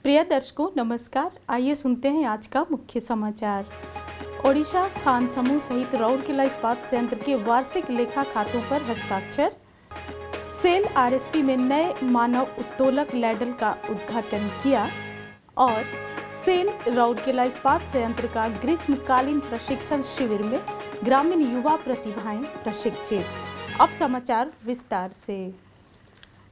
प्रिय दर्शकों नमस्कार। आइए सुनते हैं आज का मुख्य समाचार। ओडिशा खान समूह सहित राउरकेला इस्पात संयंत्र के वार्षिक लेखा खातों पर हस्ताक्षर। सेल आरएसपी में नए मानव उत्तोलक लैडल का उद्घाटन किया और सेल राउरकेला इस्पात संयंत्र का ग्रीष्मकालीन प्रशिक्षण शिविर में ग्रामीण युवा प्रतिभाएं प्रशिक्षित। अब समाचार विस्तार से।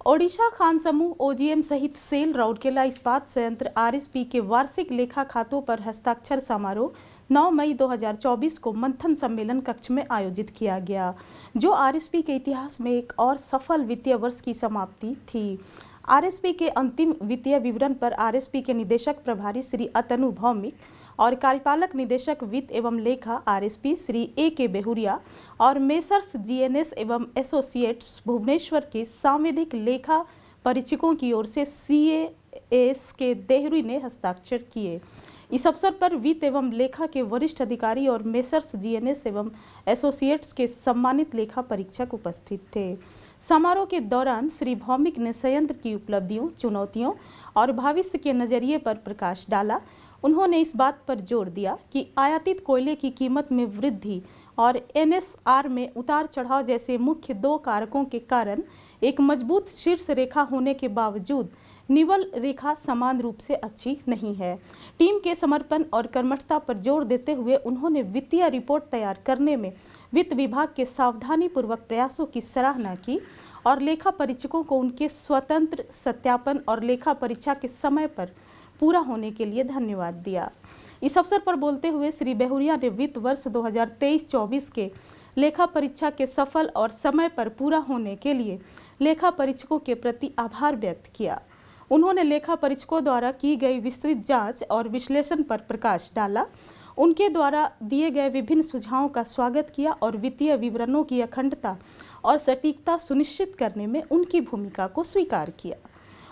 ओडिशा खान समूह ओजीएम सहित सेल राउरकेला इस्पात संयंत्र आरएसपी के वार्षिक लेखा खातों पर हस्ताक्षर समारोह 9 मई 2024 को मंथन सम्मेलन कक्ष में आयोजित किया गया, जो आरएसपी के इतिहास में एक और सफल वित्तीय वर्ष की समाप्ति थी। आरएसपी के अंतिम वित्तीय विवरण पर आरएसपी के निदेशक प्रभारी श्री अतनु भौमिक और कार्यपालक निदेशक वित्त एवं लेखा आरएसपी श्री ए.के. बेहुरिया और मेसर्स जीएनएस एवं एसोसिएट्स भुवनेश्वर के सांविधिक लेखा परीक्षकों की ओर से CAS के देहरी ने हस्ताक्षर किए। इस अवसर पर वित्त एवं लेखा के वरिष्ठ अधिकारी और मेसर्स जीएनएस एवं एसोसिएट्स के सम्मानित लेखा परीक्षक उपस्थित थे। समारोह के दौरान श्री भौमिक ने संयंत्र की उपलब्धियों, चुनौतियों और भविष्य के नजरिए पर प्रकाश डाला। उन्होंने इस बात पर जोर दिया कि आयातित कोयले की कीमत में वृद्धि और NSR में उतार चढ़ाव जैसे मुख्य दो कारकों के कारण एक मजबूत शीर्ष रेखा होने के बावजूद निवल रेखा समान रूप से अच्छी नहीं है। टीम के समर्पण और कर्मठता पर जोर देते हुए उन्होंने वित्तीय रिपोर्ट तैयार करने में वित्त विभाग के सावधानीपूर्वक प्रयासों की सराहना की और लेखा परीक्षकों को उनके स्वतंत्र सत्यापन और लेखा परीक्षा के समय पर पूरा होने के लिए धन्यवाद दिया। इस अवसर पर बोलते हुए श्री बेहुरिया ने वित्त वर्ष 2023-24 के लेखा परीक्षा के सफल और समय पर पूरा होने के लिए लेखा परीक्षकों के प्रति आभार व्यक्त किया। उन्होंने लेखा परीक्षकों द्वारा की गई विस्तृत जांच और विश्लेषण पर प्रकाश डाला, उनके द्वारा दिए गए विभिन्न सुझावों का स्वागत किया और वित्तीय विवरणों की अखंडता और सटीकता सुनिश्चित करने में उनकी भूमिका को स्वीकार किया।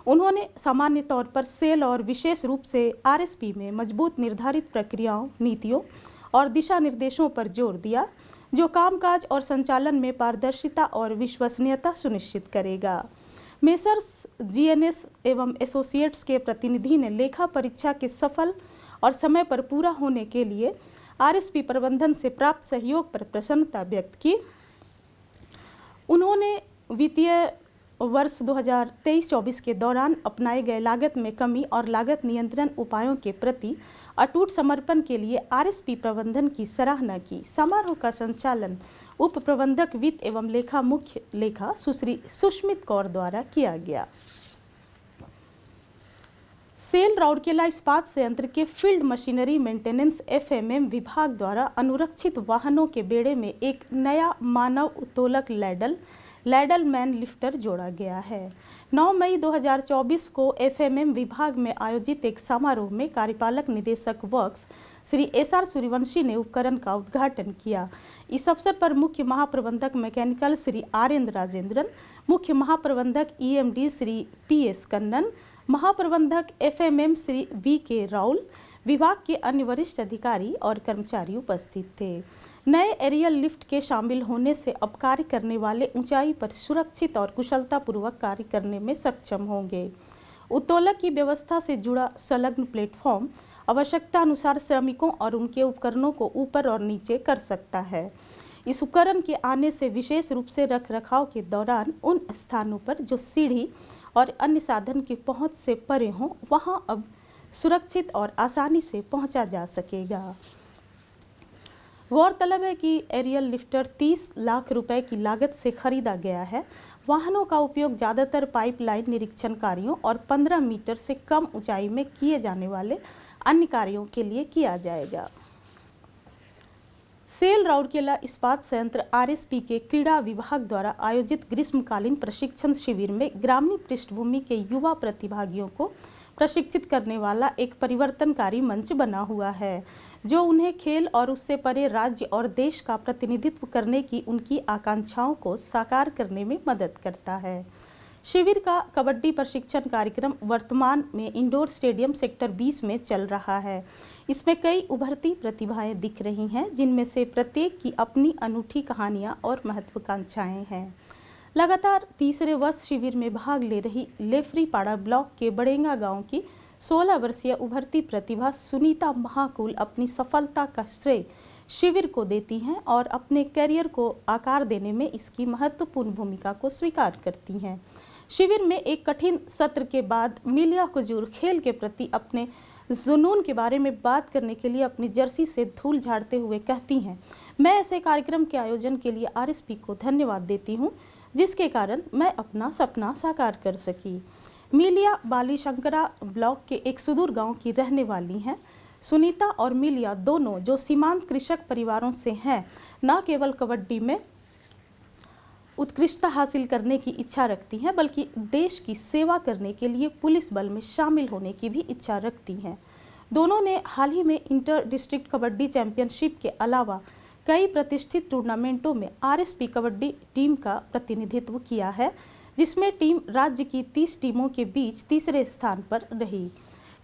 उन्होंने सामान्य तौर पर सेल और विशेष रूप से आरएसपी में मजबूत निर्धारित प्रक्रियाओं, नीतियों और दिशा निर्देशों पर जोर दिया, जो कामकाज और संचालन में पारदर्शिता और विश्वसनीयता सुनिश्चित करेगा। मेसर्स जीएनएस एवं एसोसिएट्स के प्रतिनिधि ने लेखा परीक्षा के सफल और समय पर पूरा होने के लिए आरएसपी प्रबंधन से प्राप्त सहयोग पर प्रसन्नता व्यक्त की। उन्होंने वित्तीय वर्ष 2023-24 के दौरान अपनाए गए लागत में कमी और लागत नियंत्रण उपायों के प्रति अटूट समर्पण के लिए आरएसपी प्रबंधन की सराहना की। समारोह का संचालन उप प्रबंधक वित्त एवं लेखा मुख्य लेखा सुश्री सुष्मित कौर द्वारा किया गया। सेल राउरकेला इस्पात संयंत्र के फील्ड मशीनरी मेंटेनेंस FMM विभाग द्वारा अनुरक्षित वाहनों के बेड़े में एक नया मानव उत्तोलक लैडल मैन लिफ्टर जोड़ा गया है। 9 मई 2024 को FMM विभाग में आयोजित एक समारोह में कार्यपालक निदेशक वर्क्स श्री SR सूर्यवंशी ने उपकरण का उद्घाटन किया। इस अवसर पर मुख्य महाप्रबंधक मैकेनिकल श्री आर्यन राजेंद्रन, मुख्य महाप्रबंधक EMD श्री PS कन्नन, महाप्रबंधक FMM श्री VK राउल, विभाग के अन्य वरिष्ठ अधिकारी और कर्मचारी उपस्थित थे। नए एरियल लिफ्ट के शामिल होने से अब कार्य करने वाले ऊंचाई पर सुरक्षित और कुशलतापूर्वक कार्य करने में सक्षम होंगे। उत्तोलक की व्यवस्था से जुड़ा संलग्न प्लेटफॉर्म आवश्यकता अनुसार श्रमिकों और उनके उपकरणों को ऊपर और नीचे कर सकता है। इस उपकरण के आने से विशेष रूप से रखरखाव के दौरान उन स्थानों पर जो सीढ़ी और अन्य साधन की पहुंच से परे हों, वहां अब सुरक्षित और आसानी से पहुंचा जा सकेगा। गौरतलब है कि एरियल लिफ्टर 30 लाख रुपए की लागत से खरीदा गया है। वाहनों का उपयोग ज़्यादातर पाइपलाइन निरीक्षण कार्यों और 15 मीटर से कम ऊंचाई में किए जाने वाले अन्य कार्यों के लिए किया जाएगा। सेल राउरकेला इस्पात संयंत्र आरएसपी के क्रीड़ा विभाग द्वारा आयोजित ग्रीष्मकालीन प्रशिक्षण शिविर में ग्रामीण पृष्ठभूमि के युवा प्रतिभागियों को प्रशिक्षित करने वाला एक परिवर्तनकारी मंच बना हुआ है, जो उन्हें खेल और उससे परे राज्य और देश का प्रतिनिधित्व करने की उनकी आकांक्षाओं को साकार करने में मदद करता है। शिविर का कबड्डी प्रशिक्षण कार्यक्रम वर्तमान में इंडोर स्टेडियम सेक्टर 20 में चल रहा है। इसमें कई उभरती प्रतिभाएं दिख रही हैं, जिनमें से प्रत्येक की अपनी अनूठी कहानियां और महत्वाकांक्षाएं हैं। लगातार तीसरे वर्ष शिविर में भाग ले रही लेफरीपाड़ा ब्लॉक के बड़ेंगा गांव की 16 वर्षीय उभरती प्रतिभा सुनीता महाकुल अपनी सफलता का श्रेय शिविर को देती हैं और अपने करियर को आकार देने में इसकी महत्वपूर्ण भूमिका को स्वीकार करती हैं। शिविर में एक कठिन सत्र के बाद मिलिया कुजूर खेल के प्रति अपने जुनून के बारे में बात करने के लिए अपनी जर्सी से धूल झाड़ते हुए कहती हैं, मैं ऐसे कार्यक्रम के आयोजन के लिए आरएसपी को धन्यवाद देती हूं, जिसके कारण मैं अपना सपना साकार कर सकी। मिलिया बालीशंकरा ब्लॉक के एक सुदूर गांव की रहने वाली हैं। सुनीता और मिलिया दोनों, जो सीमांत कृषक परिवारों से हैं, न केवल कबड्डी में उत्कृष्टता हासिल करने की इच्छा रखती हैं, बल्कि देश की सेवा करने के लिए पुलिस बल में शामिल होने की भी इच्छा रखती हैं। दोनों ने हाल ही में इंटर डिस्ट्रिक्ट कबड्डी चैंपियनशिप के अलावा कई प्रतिष्ठित टूर्नामेंटों में आरएसपी कबड्डी टीम का प्रतिनिधित्व किया है, जिसमें टीम राज्य की 30 टीमों के बीच तीसरे स्थान पर रही।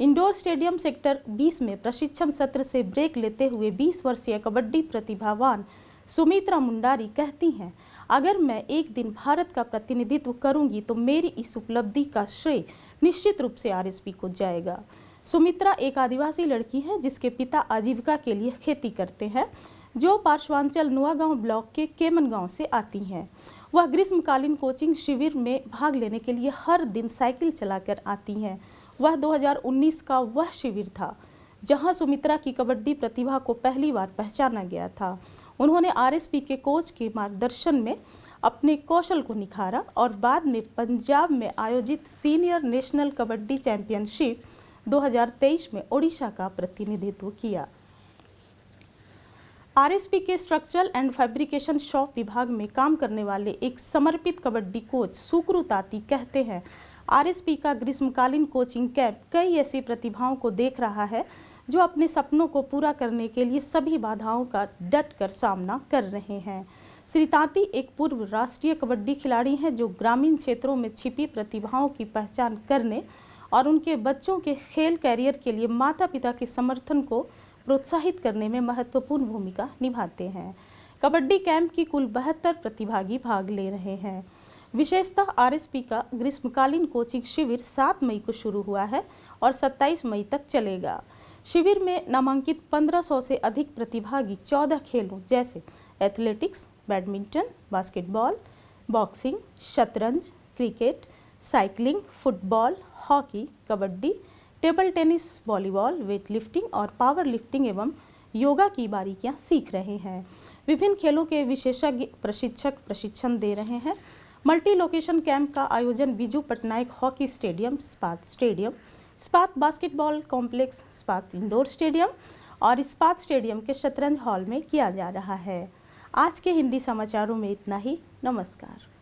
इंडोर स्टेडियम सेक्टर 20 में प्रशिक्षण सत्र से ब्रेक लेते हुए 20 वर्षीय कबड्डी प्रतिभावान सुमित्रा मुंडारी कहती हैं, अगर मैं एक दिन भारत का प्रतिनिधित्व करूंगी तो मेरी इस उपलब्धि का श्रेय निश्चित रूप से आरएसपी को जाएगा। सुमित्रा एक आदिवासी लड़की है जिसके पिता आजीविका के लिए खेती करते हैं, जो पार्श्वांचल नुआगांव ब्लॉक के केमन गांव से आती हैं। वह ग्रीष्मकालीन कोचिंग शिविर में भाग लेने के लिए हर दिन साइकिल चलाकर आती हैं। वह 2019 का वह शिविर था जहां सुमित्रा की कबड्डी प्रतिभा को पहली बार पहचाना गया था। उन्होंने आरएसपी के कोच के मार्गदर्शन में अपने कौशल को निखारा और बाद में पंजाब में आयोजित सीनियर नेशनल कबड्डी चैंपियनशिप 2023 में ओडिशा का प्रतिनिधित्व किया। आरएसपी के स्ट्रक्चरल एंड फैब्रिकेशन शॉप विभाग में काम करने वाले एक समर्पित कबड्डी कोच सुकरू ताती कहते हैं, आरएसपी का ग्रीष्मकालीन कोचिंग कैंप कई ऐसी प्रतिभाओं को देख रहा है जो अपने सपनों को पूरा करने के लिए सभी बाधाओं का डट कर सामना कर रहे हैं। श्री तांती एक पूर्व राष्ट्रीय कबड्डी खिलाड़ी हैं जो ग्रामीण क्षेत्रों में छिपी प्रतिभाओं की पहचान करने और उनके बच्चों के खेल कैरियर के लिए माता पिता के समर्थन को प्रोत्साहित करने में महत्वपूर्ण भूमिका निभाते हैं। कबड्डी कैंप की कुल 72 प्रतिभागी भाग ले रहे हैं। विशेषतः आरएसपी का ग्रीष्मकालीन कोचिंग शिविर 7 मई को शुरू हुआ है और 27 मई तक चलेगा। शिविर में नामांकित 1500 से अधिक प्रतिभागी 14 खेलों जैसे एथलेटिक्स, बैडमिंटन, बास्केटबॉल, बॉक्सिंग, शतरंज, cricket, cycling, football, hockey, kabaddi, table tennis, volleyball, weight lifting और पावर लिफ्टिंग एवं योगा की बारीकियां सीख रहे हैं। विभिन्न खेलों के विशेषज्ञ प्रशिक्षक प्रशिक्षण दे रहे हैं। मल्टी लोकेशन कैंप का आयोजन Biju Patnaik hockey stadium, Ispat basketball complex, Ispat indoor stadium और स्पात स्टेडियम के शतरंज हॉल में किया जा रहा है। आज के हिंदी समाचारों में इतना ही। नमस्कार।